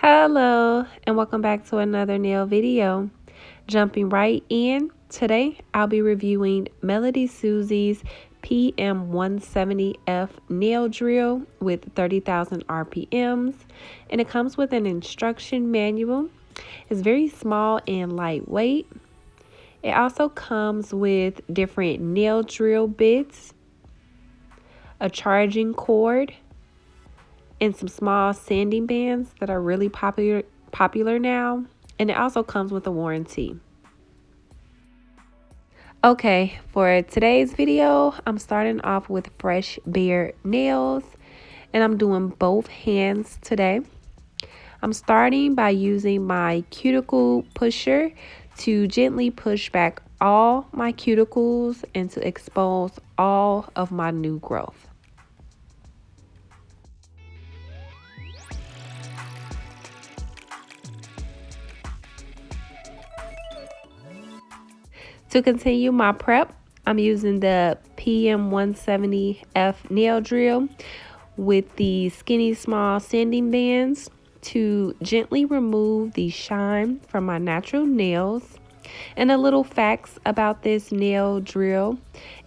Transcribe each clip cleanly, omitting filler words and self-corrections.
Hello and welcome back to another nail video. Jumping right in, today I'll be reviewing MelodySusie's PM170F nail drill with 30,000 RPMs, and it comes with an instruction manual. It's very small and lightweight. It also comes with different nail drill bits, a charging cord, and some small sanding bands that are really popular now, and it also comes with a warranty. Okay, for today's video, I'm starting off with fresh bare nails, and I'm doing both hands today. I'm starting by using my cuticle pusher to gently push back all my cuticles and to expose all of my new growth. To continue my prep, I'm using the PM170F nail drill with the skinny small sanding bands to gently remove the shine from my natural nails. And a little facts about this nail drill: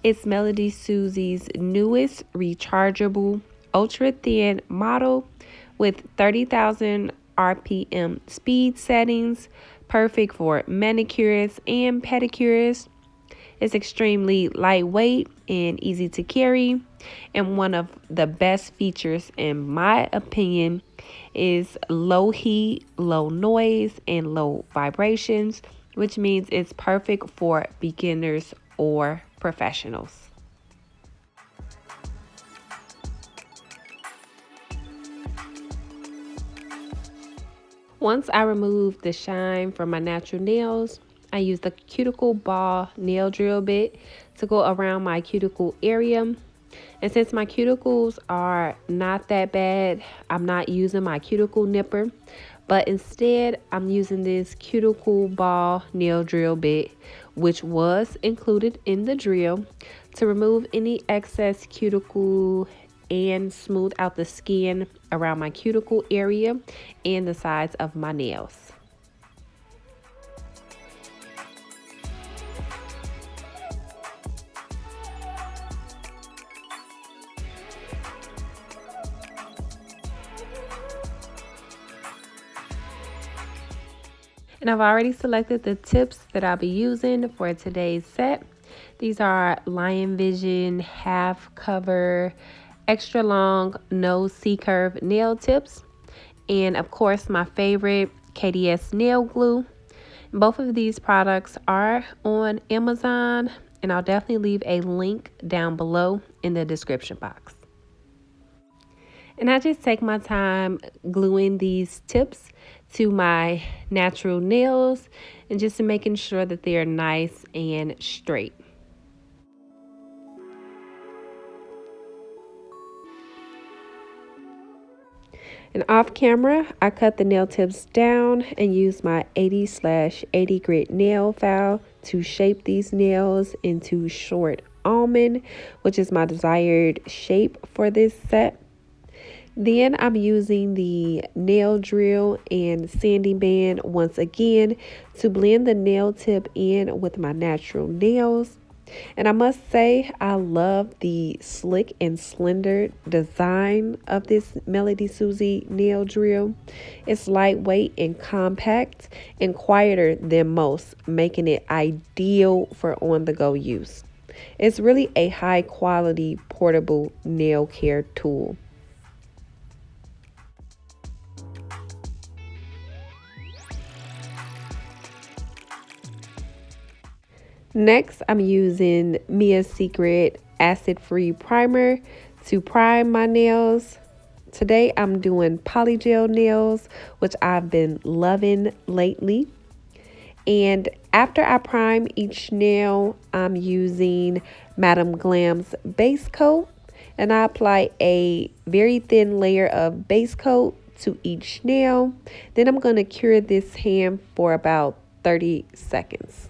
it's MelodySusie's newest rechargeable ultra thin model with 30,000 RPM speed settings, perfect for manicurists and pedicurists. It's extremely lightweight and easy to carry, and one of the best features in my opinion is low heat, low noise, and low vibrations, which means it's perfect for beginners or professionals. Once I remove the shine from my natural nails, I use the cuticle ball nail drill bit to go around my cuticle area. And since my cuticles are not that bad, I'm not using my cuticle nipper, but instead I'm using this cuticle ball nail drill bit, which was included in the drill, to remove any excess cuticle and smooth out the skin around my cuticle area and the sides of my nails. And I've already selected the tips that I'll be using for today's set. These are Lion Vision half cover extra long nose C-curve nail tips, and of course my favorite, KDS nail glue. Both of these products are on Amazon, and I'll definitely leave a link down below in the description box. And I just take my time gluing these tips to my natural nails and just making sure that they are nice and straight. And off camera, I cut the nail tips down and use my 80/80 grit nail file to shape these nails into short almond, which is my desired shape for this set. Then I'm using the nail drill and sanding band once again to blend the nail tip in with my natural nails. And I must say, I love the slick and slender design of this MelodySusie nail drill. It's lightweight and compact and quieter than most, making it ideal for on-the-go use. It's really a high quality portable nail care tool. Next, I'm using Mia's Secret acid-free primer to prime my nails. Today, I'm doing polygel nails, which I've been loving lately. And after I prime each nail, I'm using Madam Glam's base coat, and I apply a very thin layer of base coat to each nail. Then I'm going to cure this hand for about 30 seconds.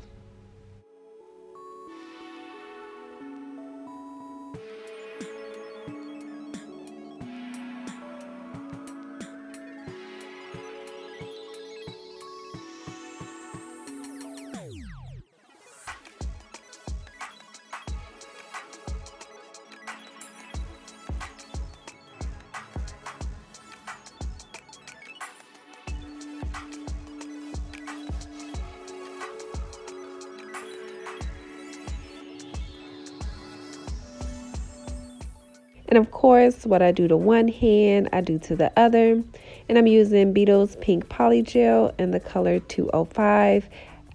And of course, what I do to one hand, I do to the other. And I'm using Beetle's Pink Polygel in the color 205,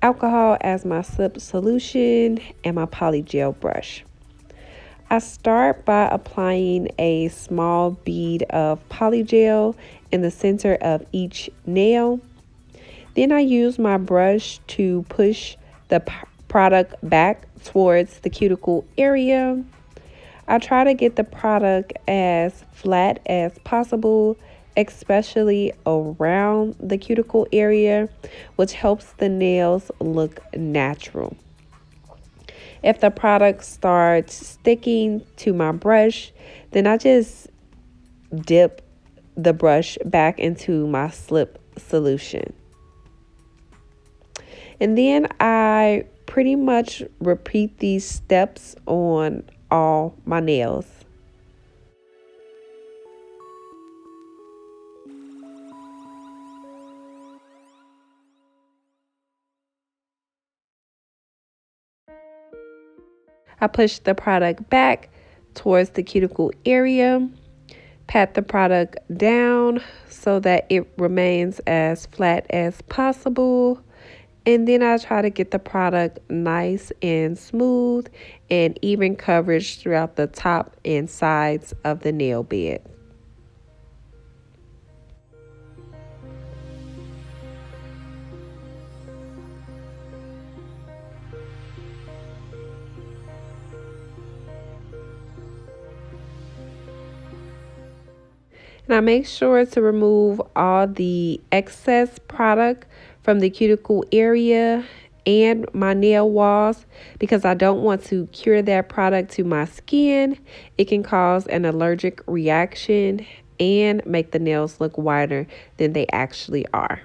alcohol as my slip solution, and my polygel brush. I start by applying a small bead of polygel in the center of each nail. Then I use my brush to push the product back towards the cuticle area. I try to get the product as flat as possible, especially around the cuticle area, which helps the nails look natural. If the product starts sticking to my brush, then I just dip the brush back into my slip solution. And then I pretty much repeat these steps on all my nails. I push the product back towards the cuticle area, pat the product down so that it remains as flat as possible. And then I try to get the product nice and smooth and even coverage throughout the top and sides of the nail bed. And I make sure to remove all the excess product from the cuticle area and my nail walls because I don't want to cure that product to my skin. It can cause an allergic reaction and make the nails look wider than they actually are.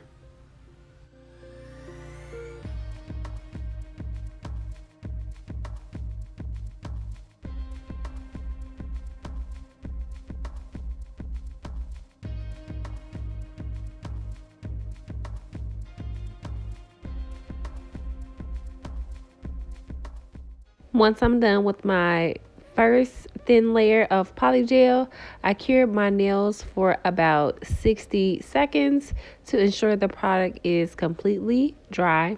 Once I'm done with my first thin layer of polygel, I cure my nails for about 60 seconds to ensure the product is completely dry.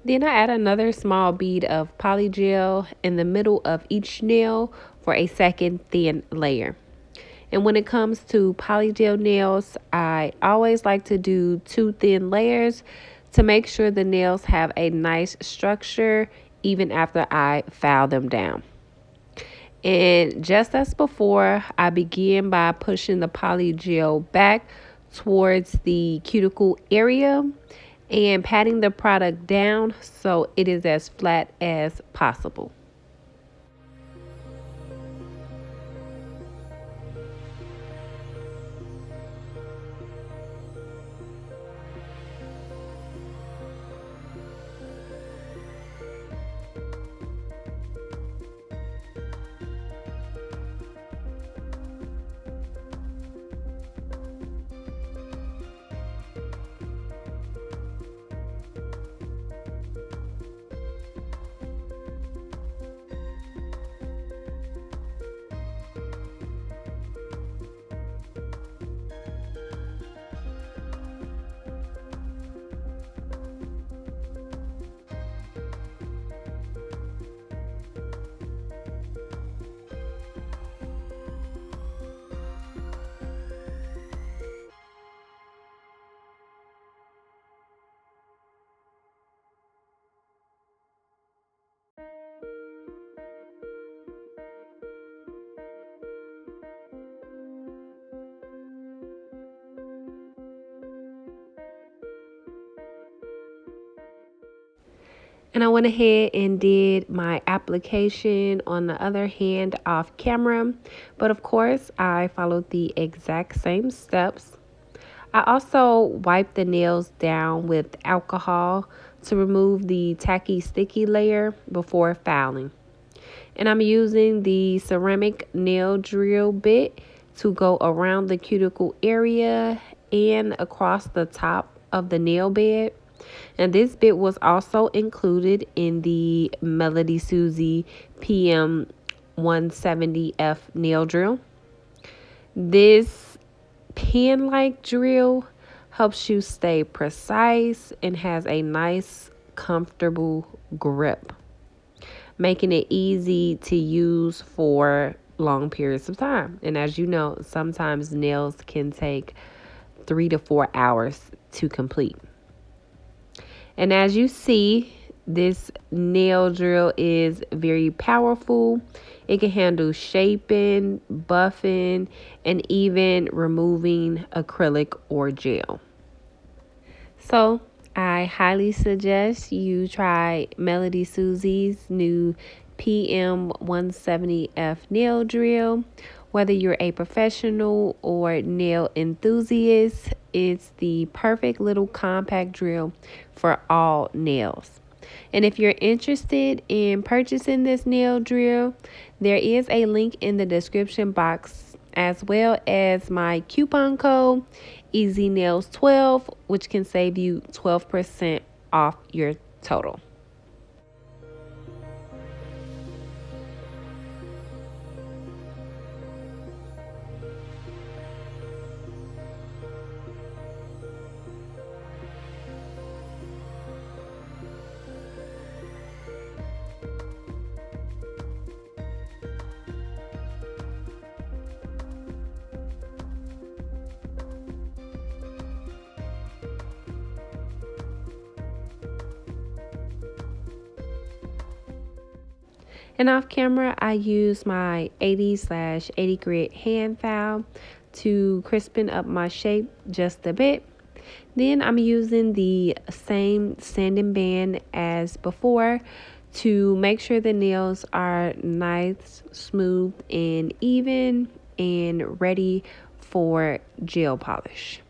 Then I add another small bead of polygel in the middle of each nail for a second thin layer. And when it comes to polygel nails, I always like to do 2 thin layers to make sure the nails have a nice structure even after I file them down. And just as before, I begin by pushing the polygel back towards the cuticle area and patting the product down so it is as flat as possible. And I went ahead and did my application on the other hand off camera. But of course, I followed the exact same steps. I also wiped the nails down with alcohol to remove the tacky sticky layer before filing. And I'm using the ceramic nail drill bit to go around the cuticle area and across the top of the nail bed. And this bit was also included in the MelodySusie PM170 PM170F nail drill. This pen-like drill helps you stay precise and has a nice, comfortable grip, making it easy to use for long periods of time. And as you know, sometimes nails can take 3 to 4 hours to complete. And as you see, this nail drill is very powerful. It can handle shaping, buffing, and even removing acrylic or gel. So I highly suggest you try MelodySusie's new PM170F nail drill. Whether you're a professional or nail enthusiast, it's the perfect little compact drill for all nails. And if you're interested in purchasing this nail drill, there is a link in the description box, as well as my coupon code EasyNails12, which can save you 12% off your total. And off camera, I use my 80/80 grit hand file to crispen up my shape just a bit. Then I'm using the same sanding band as before to make sure the nails are nice, smooth, and even and ready for gel polish.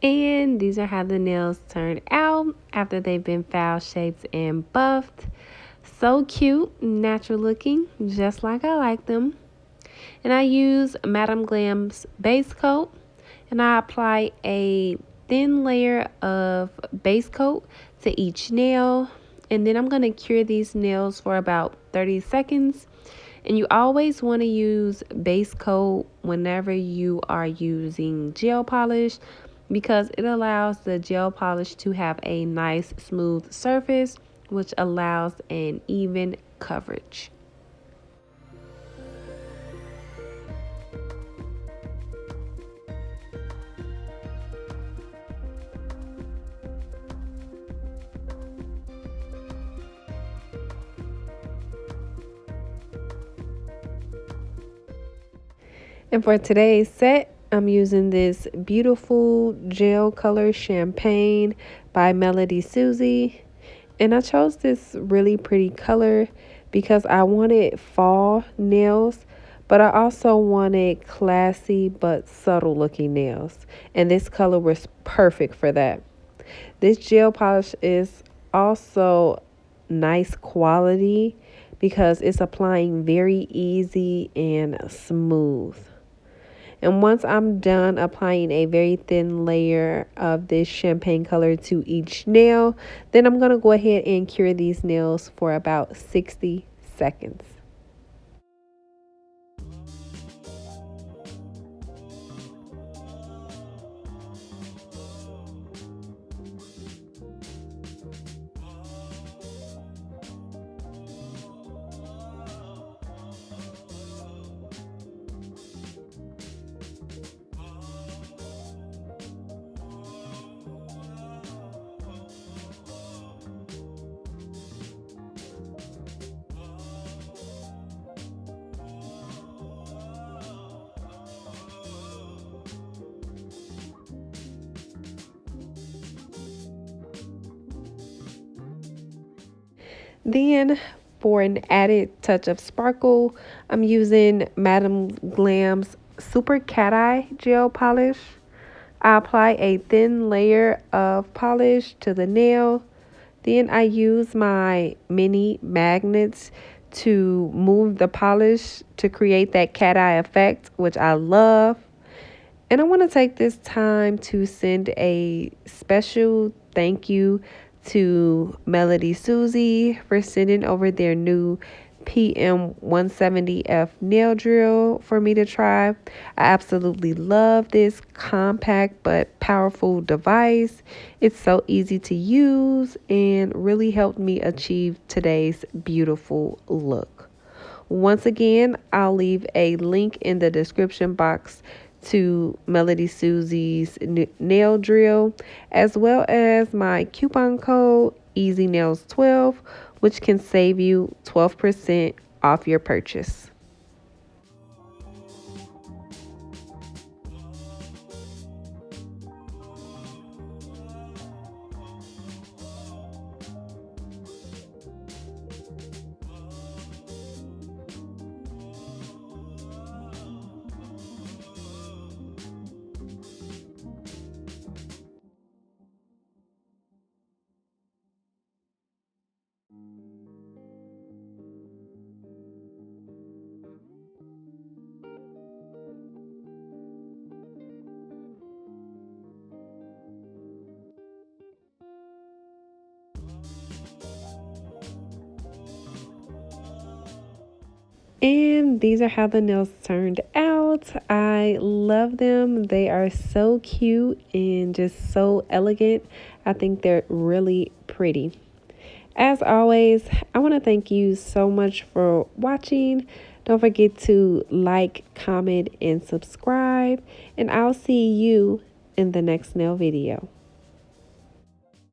And these are how the nails turned out after they've been file shaped and buffed. So cute, natural looking, just like I like them. And I use Madame Glam's base coat, and I apply a thin layer of base coat to each nail. And then I'm going to cure these nails for about 30 seconds. And you always want to use base coat whenever you are using gel polish, because it allows the gel polish to have a nice smooth surface, which allows an even coverage. And for today's set, I'm using this beautiful gel color champagne by MelodySusie. And I chose this really pretty color because I wanted fall nails, But I also wanted classy but subtle looking nails, and this color was perfect for that. This gel polish is also nice quality because it's applying very easy and smooth. And once I'm done applying a very thin layer of this champagne color to each nail, then I'm going to go ahead and cure these nails for about 60 seconds. Then, for an added touch of sparkle, I'm using Madame Glam's Super Cat Eye Gel Polish. I apply a thin layer of polish to the nail. Then I use my mini magnets to move the polish to create that cat eye effect, which I love. And I want to take this time to send a special thank you to MelodySusie for sending over their new PM170F nail drill for me to try. I absolutely love this compact but powerful device. It's so easy to use and really helped me achieve today's beautiful look. Once again, I'll leave a link in the description box to MelodySusie's nail drill, as well as my coupon code EasyNails12, which can save you 12% off your purchase. And these are how the nails turned out. I love them. They are so cute and just so elegant. I think they're really pretty. As always, I want to thank you so much for watching. Don't forget to like, comment, and subscribe. And I'll see you in the next nail video.